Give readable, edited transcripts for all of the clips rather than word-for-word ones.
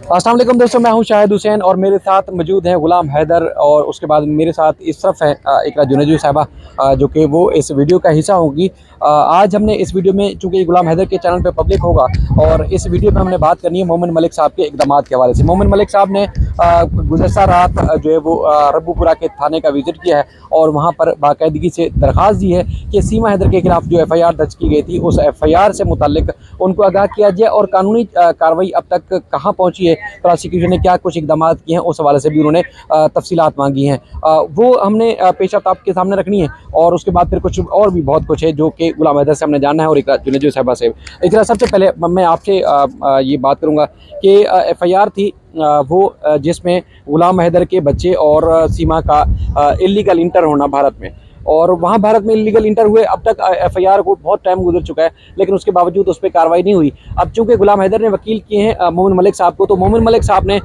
अस्सलाम वालेकुम दोस्तों, मैं हूं शाहिद हुसैन और मेरे साथ मौजूद हैं गुलाम हैदर और उसके बाद मेरे साथ इस तरफ है इकरा जुनेजू साहिबा, जो कि वो इस वीडियो का हिस्सा होगी। आज हमने इस वीडियो में, चूँकि गुलाम हैदर के चैनल पे पब्लिक होगा, और इस वीडियो में हमने बात करनी है मोमिन मलिक साहब के इक़दामात के हवाले से। मोमिन मलिक साहब ने गुज़श्ता रात जो है वो रब्बूपुरा के थाने का विज़िट किया है और वहाँ पर बाकायदगी से दरख्वास्त दी है कि सीमा हैदर के खिलाफ जो FIR दर्ज की गई थी, उस FIR से मुताल्लिक उनको आगाह किया जाए और कानूनी कार्रवाई अब तक कहाँ पहुँची है, प्रोसिक्यूशन ने क्या कुछ इक़दाम किए हैं, उस हवाले से भी उन्होंने तफसीलात मांगी हैं। वो हमने पेशा आपके सामने रखनी है और उसके बाद फिर कुछ और भी बहुत कुछ है जो कि गुलाम हैदर से हमने जानना है और इकरा जुनेजू साहिबा से। इकरा, सबसे पहले मैं आपसे ये बात करूँगा कि FIR थी वो जिसमें गुलाम हैदर के बच्चे और सीमा का इल्लीगल इंटर होना भारत में, और वहाँ भारत में इलीगल इंटर हुए अब तक FIR को बहुत टाइम गुजर चुका है, लेकिन उसके बावजूद उस पर कार्रवाई नहीं हुई। अब चूंकि गुलाम हैदर ने वकील किए हैं मोमिन मलिक साहब को, तो मोमिन मलिक साहब ने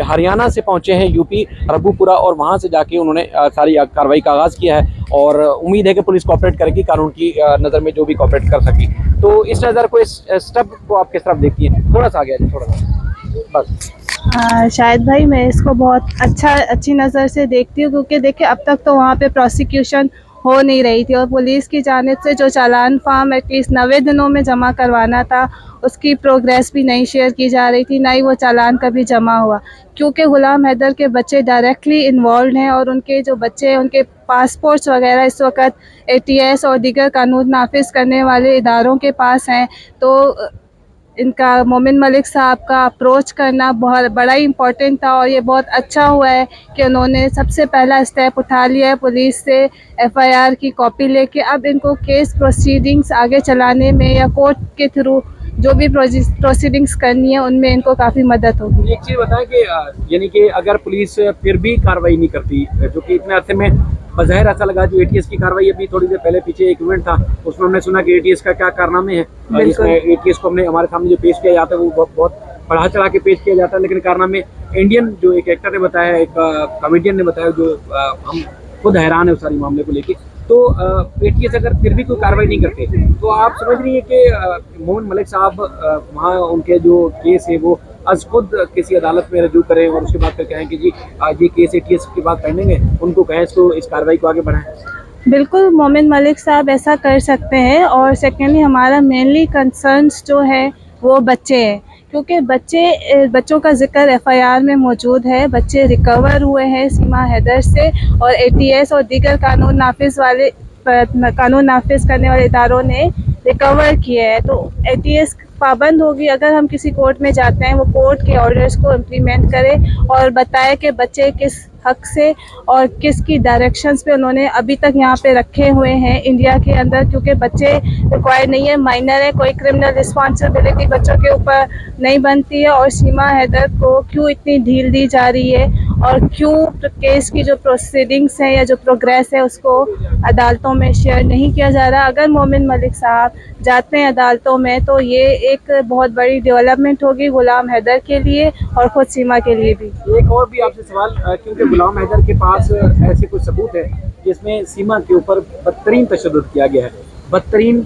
हरियाणा से पहुँचे हैं UP रब्बूपुरा, और वहाँ से जाके उन्होंने सारी कार्रवाई का आगाज़ किया है और उम्मीद है कि पुलिस कोऑपरेट करेगी, कानून की नज़र में जो भी कोऑपरेट कर सकी। तो इस नज़र को, इस स्टेप को आप किस तरफ देखती हैं? थोड़ा सा आ गया, थोड़ा सा बस। शायद भाई, मैं इसको बहुत अच्छी नज़र से देखती हूँ, क्योंकि देखिए अब तक तो वहाँ पे प्रोसिक्यूशन हो नहीं रही थी और पुलिस की जानिब से जो चालान फार्म एटलीस्ट 90 दिनों में जमा करवाना था, उसकी प्रोग्रेस भी नहीं शेयर की जा रही थी, ना ही वो चालान कभी जमा हुआ। क्योंकि गुलाम हैदर के बच्चे डायरेक्टली इन्वॉल्व हैं और उनके जो बच्चे हैं उनके पासपोर्ट्स वगैरह इस वक्त ATS और दीगर कानून नाफिज करने वाले इदारों के पास हैं। तो इनका मोमिन मलिक साहब का अप्रोच करना बहुत बड़ा ही इम्पोर्टेंट था और ये बहुत अच्छा हुआ है कि उन्होंने सबसे पहला स्टेप उठा लिया है पुलिस से FIR की कॉपी लेके। अब इनको केस प्रोसीडिंग्स आगे चलाने में या कोर्ट के थ्रू जो भी प्रोसीडिंग्स करनी है उनमें इनको काफ़ी मदद होगी। एक चीज़ बताएं कि यानी कि अगर पुलिस फिर भी कार्रवाई नहीं करती, जो कि इतने अरसे में बज़ाहिर ऐसा लगा, जो ATS की कार्रवाई अभी थोड़ी देर पहले पीछे एक इवेंट था उसमें हमने सुना कि ATS का क्या कारनामे हैं, जिसमें ATS को हमने हमारे सामने जो पेश किया जाता है वो बहुत बढ़ा चढ़ा के पेश किया जाता है, लेकिन कारनामे इंडियन जो एक एक्टर ने बताया, एक कॉमेडियन ने बताया, जो हम खुद हैरान है उस सारी मामले को लेके। तो ATS अगर फिर भी कोई कार्रवाई नहीं करते तो आप समझ रही है कि मोमिन मलिक साहब वहाँ उनके जो केस है वो आज खुद किसी अदालत में रजू करें और उसके बाद फिर कहें कि जी ये केस ATS की बात पेंडिंग है, उनको कहें इसको, इस कार्रवाई को आगे बढ़ाएं? बिल्कुल, मोमिन मलिक साहब ऐसा कर सकते हैं। और सेकेंडली हमारा मेनली कंसर्न्स जो है वो बच्चे हैं, क्योंकि बच्चों का जिक्र FIR में मौजूद है। बच्चे रिकवर हुए हैं सीमा हैदर से और ATS और दीगर कानून नाफिज करने वाले इदारों ने रिकवर किए हैं। तो ATS पाबंद होगी अगर हम किसी कोर्ट में जाते हैं, वो कोर्ट के ऑर्डर्स को इम्प्लीमेंट करे और बताए कि बच्चे किस हक से और किसकी डायरेक्शंस पे उन्होंने अभी तक यहाँ पे रखे हुए हैं इंडिया के अंदर, क्योंकि बच्चे रिक्वायर्ड नहीं है, माइनर है, कोई क्रिमिनल रिस्पॉन्सिबिलिटी बच्चों के ऊपर नहीं बनती है। और सीमा हैदर को क्यों इतनी ढील दी जा रही है और क्यों केस की जो प्रोसीडिंग्स हैं या जो प्रोग्रेस है उसको अदालतों में शेयर नहीं किया जा रहा। अगर मोमिन मलिक साहब जाते हैं अदालतों में तो ये एक बहुत बड़ी डेवलपमेंट होगी गुलाम हैदर के लिए और ख़ुद सीमा के लिए भी। एक और भी आपसे सवाल, क्योंकि गुलाम हैदर के पास ऐसे कुछ सबूत है जिसमें सीमा के ऊपर बदतरीन तशद्दुद किया गया है। बदतरीन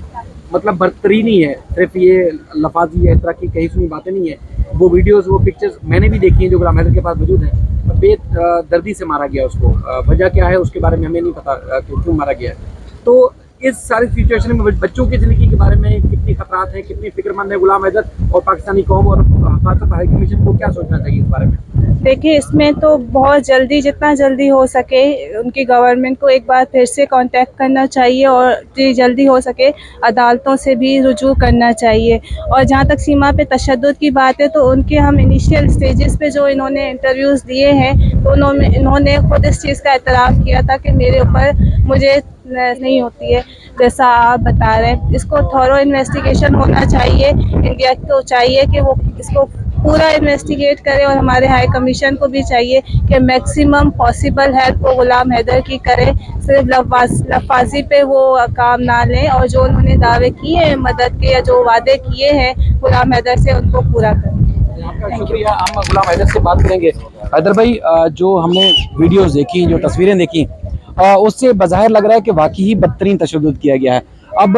मतलब बदतरीन ही है, सिर्फ ये लफाजी है, इस तरह की कहीं सुनी बातें नहीं है। वो वीडियोस, वो पिक्चर्स मैंने भी देखी हैं जो गुलाम हैदर के पास मौजूद है। बेदर्दी से मारा गया उसको, वजह क्या है उसके बारे में हमें नहीं पता कि क्यों मारा गया है। तो इस सारी सिचुएशन में बच्चों की ज़िंदगी के बारे में कितनी खतरात हैं, कितनी फिक्रमंद है गुलाम हैदर और पाकिस्तानी कौम और हिफाजत हाई कमीशन को क्या सोचना चाहिए इस बारे में? देखिए, इसमें तो बहुत जल्दी, जितना जल्दी हो सके उनकी गवर्नमेंट को एक बार फिर से कांटेक्ट करना चाहिए और जल्दी हो सके अदालतों से भी रुजू करना चाहिए। और जहाँ तक सीमा पे तशद्दुद की बात है तो उनके हम इनिशियल स्टेजेस पे जो इन्होंने इंटरव्यूज़ दिए हैं तो इन्होंने खुद इस चीज़ का एतराफ़ किया था कि मेरे ऊपर मुझे नहीं होती है जैसा आप बता रहे हैं। इसको थॉरो इन्वेस्टिगेशन होना चाहिए, इंडिया को चाहिए कि वो इसको पूरा इन्वेस्टिगेट करे और हमारे हाई कमीशन को भी चाहिए कि मैक्सिमम पॉसिबल हेल्प वो गुलाम हैदर की करे, सिर्फ लफाजी पे वो काम ना लें और जो उन्होंने दावे किए हैं मदद के या जो वादे किए हैं गुलाम हैदर से उनको पूरा करें। आपका शुक्रिया। हम गुलाम हैदर से बात करेंगे। हैदर भाई, जो हमने वीडियोज़ देखी, जो तस्वीरें देखी, उससे बज़ाहिर लग रहा है कि वाकई ही बदतरीन तशद्दुद किया गया है। अब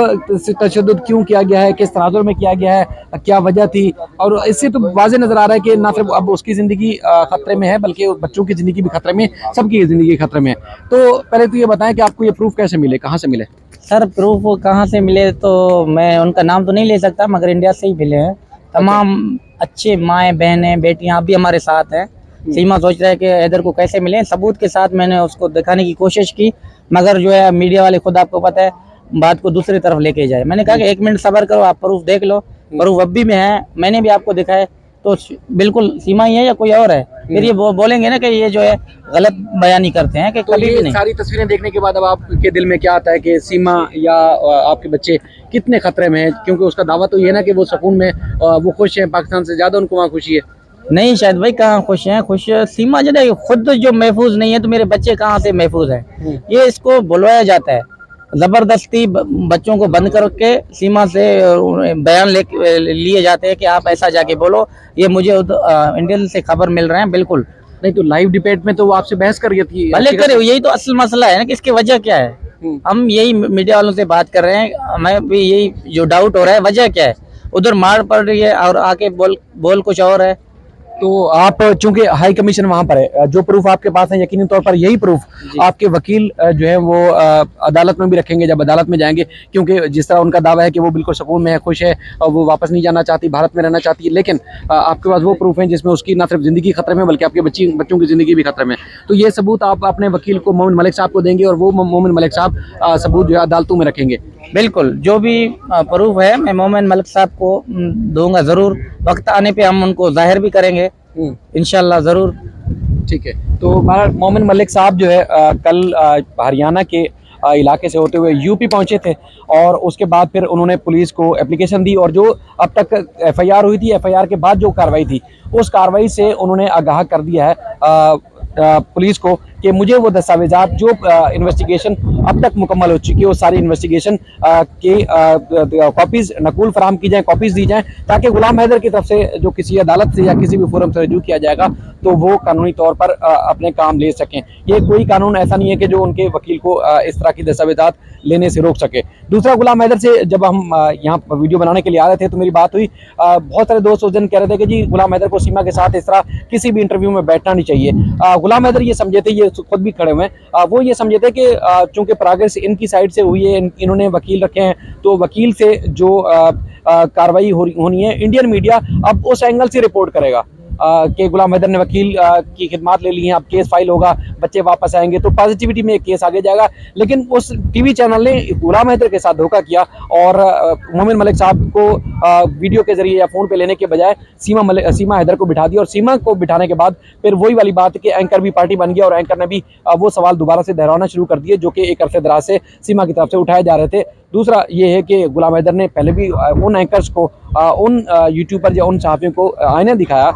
तशद्दुद क्यों किया गया है, किस तनाजुर में किया गया है, क्या वजह थी, और इससे तो वाज़ेह नजर आ रहा है कि ना सिर्फ अब उसकी ज़िंदगी खतरे में है बल्कि बच्चों की ज़िंदगी भी खतरे में, सबकी ज़िंदगी खतरे में है। तो पहले तो ये बताएं कि आपको ये प्रूफ कैसे मिले, कहाँ से मिले? सर प्रूफ कहाँ से मिले तो मैं उनका नाम तो नहीं ले सकता, मगर इंडिया से ही मिले हैं। तमाम अच्छे माएँ बहनें बेटियाँ अब भी हमारे साथ हैं। सीमा सोच रहा है कि हैदर को कैसे मिले, सबूत के साथ मैंने उसको दिखाने की कोशिश की, मगर जो है मीडिया वाले खुद आपको पता है बात को दूसरी तरफ लेके जाए। मैंने कहा कि 1 मिनट सब्र करो, आप प्रूफ देख लो, प्रूफ अब भी में है, मैंने भी आपको दिखाए, तो बिल्कुल सीमा ही है या कोई और है। फिर ये बोलेंगे ना कि ये जो है गलत बयानी करते हैं कि तो कभी भी ये नहीं। सारी तस्वीरें देखने के बाद अब आपके दिल में क्या आता है कि सीमा या आपके बच्चे कितने खतरे में हैं? क्योंकि उसका दावा तो ये है ना कि वो सुकून में, वो खुश है, पाकिस्तान से ज्यादा उनको वहाँ खुशी है। नहीं शायद भाई, कहाँ खुश हैं, खुश सीमा जो है खुद जो महफूज नहीं है तो मेरे बच्चे कहाँ से महफूज हैं। ये इसको बुलवाया जाता है, जबरदस्ती बच्चों को बंद करके सीमा से बयान लिए जाते हैं कि आप ऐसा जाके बोलो। ये मुझे इंडियन से खबर मिल रहे हैं। बिल्कुल नहीं तो लाइव डिबेट में तो वो आपसे बहस कर रही थी। भले करे, यही तो असल मसला है ना कि इसकी वजह क्या है। हम यही मीडिया वालों से बात कर रहे हैं, हमें भी यही जो डाउट हो रहा है वजह क्या है। उधर मार पड़ रही है और आके बोल कुछ और है। तो आप चूंकि हाई कमीशन वहां पर है, जो प्रूफ आपके पास है यकीनी तौर पर यही प्रूफ आपके वकील जो है वो अदालत में भी रखेंगे जब अदालत में जाएंगे, क्योंकि जिस तरह उनका दावा है कि वो बिल्कुल सुकून में है, खुश है और वो वापस नहीं जाना चाहती, भारत में रहना चाहती है, लेकिन आपके पास वो प्रूफ है जिसमें उसकी ना सिर्फ जिंदगी खतरे में बल्कि आपके बच्चों की जिंदगी भी खतरे में। तो ये सबूत आप अपने वकील को मोमिन मलिक साहब को देंगे और वो मोमिन मलिक साहब सबूत जो है अदालतों में रखेंगे। बिल्कुल, जो भी प्रूफ है मैं मोमिन मलिक साहब को दूंगा जरूर। वक्त आने पे हम उनको जाहिर भी करेंगे इंशाल्लाह जरूर। ठीक है। तो मोमिन मलिक साहब जो है कल हरियाणा के इलाके से होते हुए यूपी पहुंचे थे और उसके बाद फिर उन्होंने पुलिस को एप्लीकेशन दी और जो अब तक एफआईआर हुई थी, एफआईआर के बाद जो कार्रवाई थी उस कार्रवाई से उन्होंने आगाह कर दिया है पुलिस को कि मुझे वो दस्तावेजात जो इन्वेस्टिगेशन अब तक मुकम्मल हो चुकी है वो सारी इन्वेस्टिगेशन के कॉपीज़ नकुल फराम की जाए, कॉपीज़ दी जाएं, ताकि गुलाम हैदर की तरफ से जो किसी अदालत से या किसी भी फोरम से रजू किया जाएगा तो वो कानूनी तौर पर अपने काम ले सकें। ये कोई कानून ऐसा नहीं है कि जो उनके वकील को इस तरह की दस्तावेजात लेने से रोक सके। दूसरा, गुलाम हैदर से जब हम यहाँ वीडियो बनाने के लिए आ रहे थे तो मेरी बात हुई, बहुत सारे दोस्त उस दिन कह रहे थे कि जी गुलाम हैदर को सीमा के साथ इस तरह किसी भी इंटरव्यू में बैठना नहीं चाहिए। गुलाम हैदर ये समझे थे, ये खुद भी खड़े हुए हैं, वो ये समझे थे कि चूंकि प्रोग्रेस इनकी साइड से हुई है, इन्होंने वकील रखे हैं, तो वकील से जो कार्रवाई होनी है इंडियन मीडिया अब उस एंगल से रिपोर्ट करेगा कि गुलाम हैदर ने वकील की खिदमात ले ली हैं, अब केस फाइल होगा, बच्चे वापस आएंगे तो पॉजिटिविटी में एक केस आगे जाएगा। लेकिन उस टीवी चैनल ने गुलाम हैदर के साथ धोखा किया और मोमिन मलिक साहब को वीडियो के जरिए या फ़ोन पे लेने के बजाय सीमा हैदर को बिठा दिया और सीमा को बिठाने के बाद फिर वही वाली बात कि एंकर भी पार्टी बन गया और एंकर ने भी वो सवाल दोबारा से दोहराना शुरू कर दिए जो कि एक अरसे दराज से सीमा की तरफ से उठाए जा रहे थे। दूसरा ये है कि गुलाम हैदर ने पहले भी उन एंकर्स को, उन यूट्यूबर या उन सहाफ़ियों को आईना दिखाया,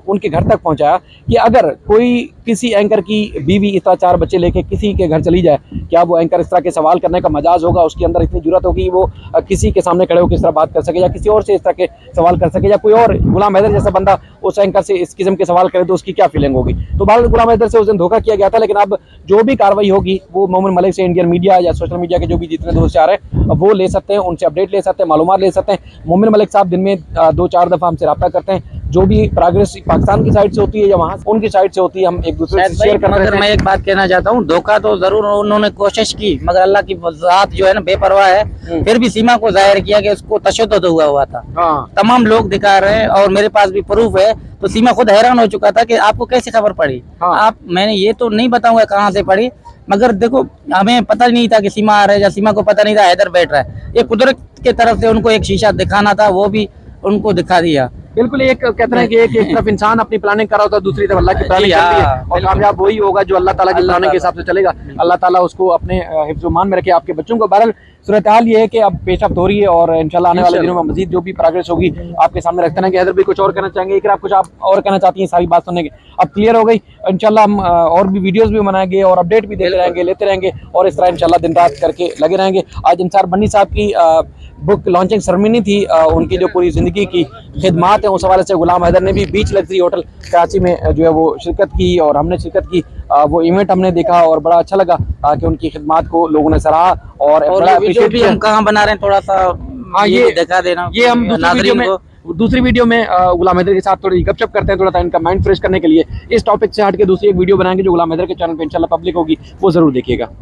उनके घर तक पहुंचाया कि अगर कोई किसी एंकर की बीवी इस तरह 4 बच्चे लेके किसी के घर चली जाए, क्या वो एंकर इस तरह के सवाल करने का मजाज होगा, उसके अंदर इतनी जुर्रत होगी वो किसी के सामने खड़े होकर इस तरह बात कर सके या किसी और से इस तरह के सवाल कर सके, या कोई और गुलाम हैदर जैसा बंदा उस एंकर से इस किस्म के सवाल करे तो उसकी क्या फीलिंग होगी। तो भारत गुलाम हैदर से उस दिन धोखा किया गया था, लेकिन अब जो भी कार्रवाई होगी वो मोमिन मलिक से इंडियन मीडिया या सोशल मीडिया के जो भी जितने दोस्त आ रहे हैं वो ले सकते हैं, उनसे अपडेट ले सकते हैं, मालूमात ले सकते हैं। मोमिन मलिक साहब दिन में 2-4 दफ़ा हमसे रब्ता करते हैं, जो भी प्रोग्रेस पाकिस्तान की साइड से होती है या वहाँ उनकी साइड से होती है, हम एक दूसरे से शेयर करते हैं। मैं एक बात कहना चाहता हूँ, धोखा तो जरूर उन्होंने कोशिश की, मगर अल्लाह की ज़ात जो है ना बेपरवाह है। फिर भी सीमा को जाहिर किया कि उसको तशद्दुद हुआ था। तमाम लोग दिखा रहे हैं और मेरे पास भी प्रूफ है। तो सीमा खुद हैरान हो चुका था कि आपको कैसे खबर पड़ी। मैंने ये तो नहीं बताऊंगा कहाँ से पड़ी, मगर देखो हमें पता नहीं था कि सीमा आ रहा है या सीमा को पता नहीं था हैदर बैठ रहा है। ये कुदरत के तरफ से उनको एक शीशा दिखाना था, वो भी उनको दिखा दिया। बिल्कुल, एक कहते हैं कि एक तरफ इंसान अपनी प्लानिंग कर रहा होता है, दूसरी तरफ अल्लाह की प्लानिंग चल रही है और कामयाब वही होगा जो अल्लाह ताला की प्लानिंग के हिसाब से चलेगा। अल्लाह ताला उसको अपने हिफ्ज़-ओ-मान में रखे, आपके बच्चों को। बहरहाल सूरत हाल ये है कि अब पेशरफ्त हो रही है और इंशाल्लाह आने वाले दिनों में मजीद जो भी प्रोग्रेस होगी आपके सामने रखते हैं। कि हैदर भी कुछ और कहना चाहेंगे, इकरा कुछ आप और कहना चाहती हैं? सारी बात सुनने के अब क्लियर हो गई। इंशाल्लाह हम और भी वीडियोस भी बनाएंगे और अपडेट भी देते रहेंगे, लेते रहेंगे और इस तरह इंशाल्लाह दिन रात करके लगे रहेंगे। आज इंसार बन्नी साहब की बुक लॉन्चिंग सेरेमनी थी, उनकी जो पूरी ज़िंदगी की खिदमात है उस हवाले से गुलाम हैदर ने भी बीच लग्जरी होटल कराची में जो है वो शिरकत की और हमने शिरकत की। वो इवेंट हमने देखा और बड़ा अच्छा लगा कि उनकी खिदमत को लोगों ने सराहा और बड़ा वीडियो appreciate भी किया। हम कहाँ बना रहे हैं थोड़ा सा हाँ, ये दिखा देना ये हम दूसरी वीडियो में गुलाम हैदर के साथ थोड़ी गपशप करते हैं, थोड़ा सा इनका माइंड फ्रेश करने के लिए। इस टॉपिक से हट के दूसरी एक वीडियो बनाएंगे जो गुलाम हैदर के चैनल पे इंशाल्लाह पब्लिक होगी, वो जरूर देखिएगा।